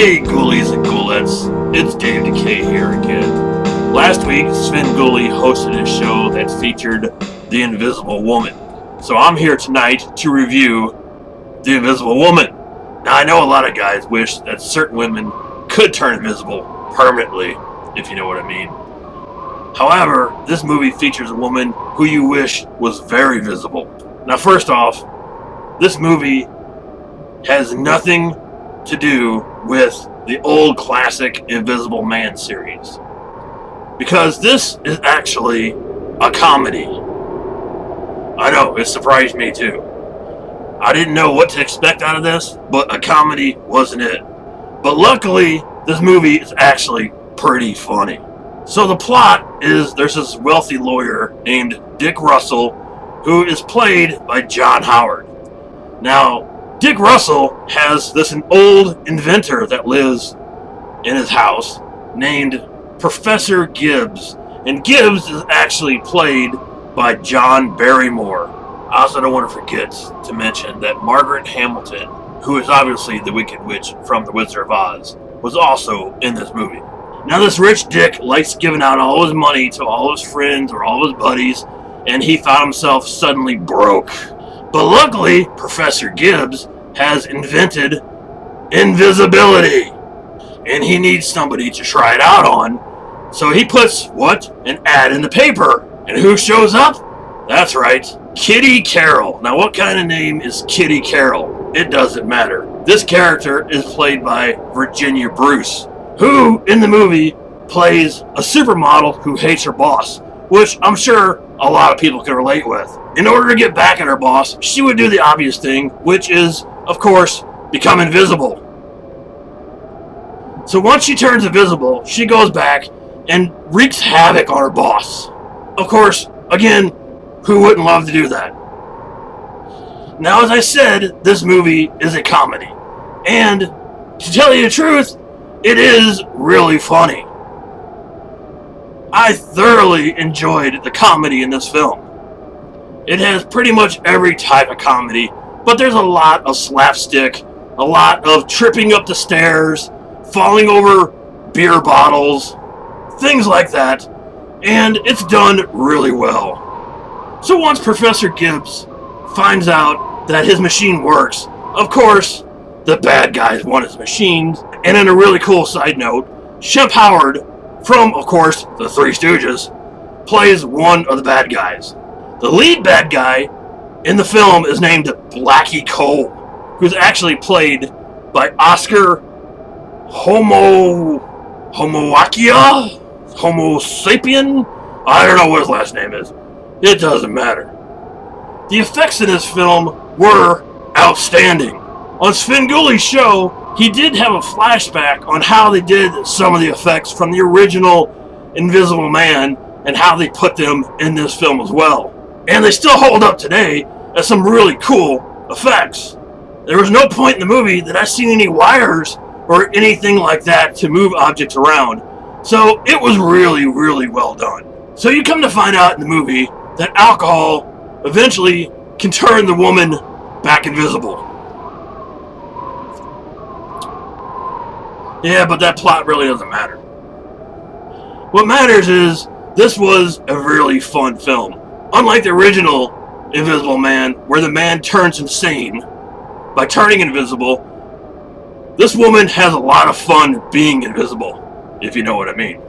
Hey ghoulies and ghoulettes, it's Dave Decay here again. Last week, Svengoolie hosted a show that featured The Invisible Woman. So I'm here tonight to review The Invisible Woman. Now I know a lot of guys wish that certain women could turn invisible permanently, if you know what I mean. However, this movie features a woman who you wish was very visible. Now first off, this movie has nothing to do with the old classic Invisible Man series, because this is actually a comedy. I know, it surprised me too. I didn't know what to expect out of this, but a comedy wasn't it. But luckily, this movie is actually pretty funny. So the plot is there's this wealthy lawyer named Dick Russell who is played by John Howard. Now, Dick Russell has an old inventor that lives in his house named Professor Gibbs. And Gibbs is actually played by John Barrymore. I also don't want to forget to mention that Margaret Hamilton, who is obviously the Wicked Witch from The Wizard of Oz, was also in this movie. Now this rich Dick likes giving out all his money to all his friends or all his buddies, and he found himself suddenly broke. But luckily, Professor Gibbs has invented invisibility, and he needs somebody to try it out on. So he puts, an ad in the paper. And who shows up? That's right, Kitty Carroll. Now what kind of name is Kitty Carroll? It doesn't matter. This character is played by Virginia Bruce, who in the movie plays a supermodel who hates her boss, which I'm sure a lot of people can relate with. In order to get back at her boss, she would do the obvious thing, which is, of course, become invisible. So once she turns invisible, she goes back and wreaks havoc on her boss. Of course, again, who wouldn't love to do that? Now, as I said, this movie is a comedy. And to tell you the truth, it is really funny. I thoroughly enjoyed the comedy in this film. It has pretty much every type of comedy, but there's a lot of slapstick, a lot of tripping up the stairs, falling over beer bottles, things like that, and it's done really well. So once Professor Gibbs finds out that his machine works, of course, the bad guys want his machines. And in a really cool side note, Shemp Howard from, of course, the Three Stooges, plays one of the bad guys. The lead bad guy in the film is named Blackie Cole, who's actually played by Oscar Homo Sapien? I don't know what his last name is. It doesn't matter. The effects in this film were outstanding. On Svengoolie's show, he did have a flashback on how they did some of the effects from the original Invisible Man and how they put them in this film as well. And they still hold up today as some really cool effects. There was no point in the movie that I seen any wires or anything like that to move objects around. So it was really, really well done. So you come to find out in the movie that alcohol eventually can turn the woman back invisible. Yeah, but that plot really doesn't matter. What matters is this was a really fun film. Unlike the original Invisible Man, where the man turns insane by turning invisible, this woman has a lot of fun being invisible, if you know what I mean.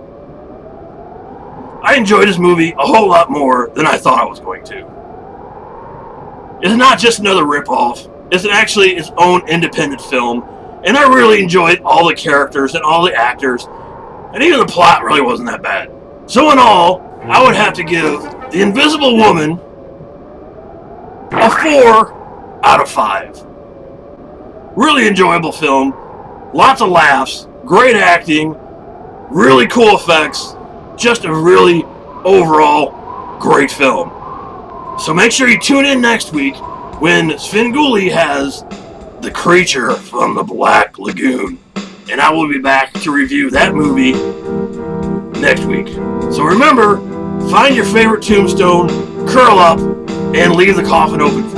I enjoyed this movie a whole lot more than I thought I was going to. It's not just another ripoff. It's actually its own independent film, and I really enjoyed all the characters and all the actors, and even the plot really wasn't that bad. So in all, I would have to give The Invisible Woman a 4 out of 5. Really enjoyable film, lots of laughs, great acting, really cool effects, just a really overall great film. So make sure you tune in next week when Svengoolie has The Creature from the Black Lagoon. And I will be back to review that movie next week. So remember, find your favorite tombstone, curl up, and leave the coffin open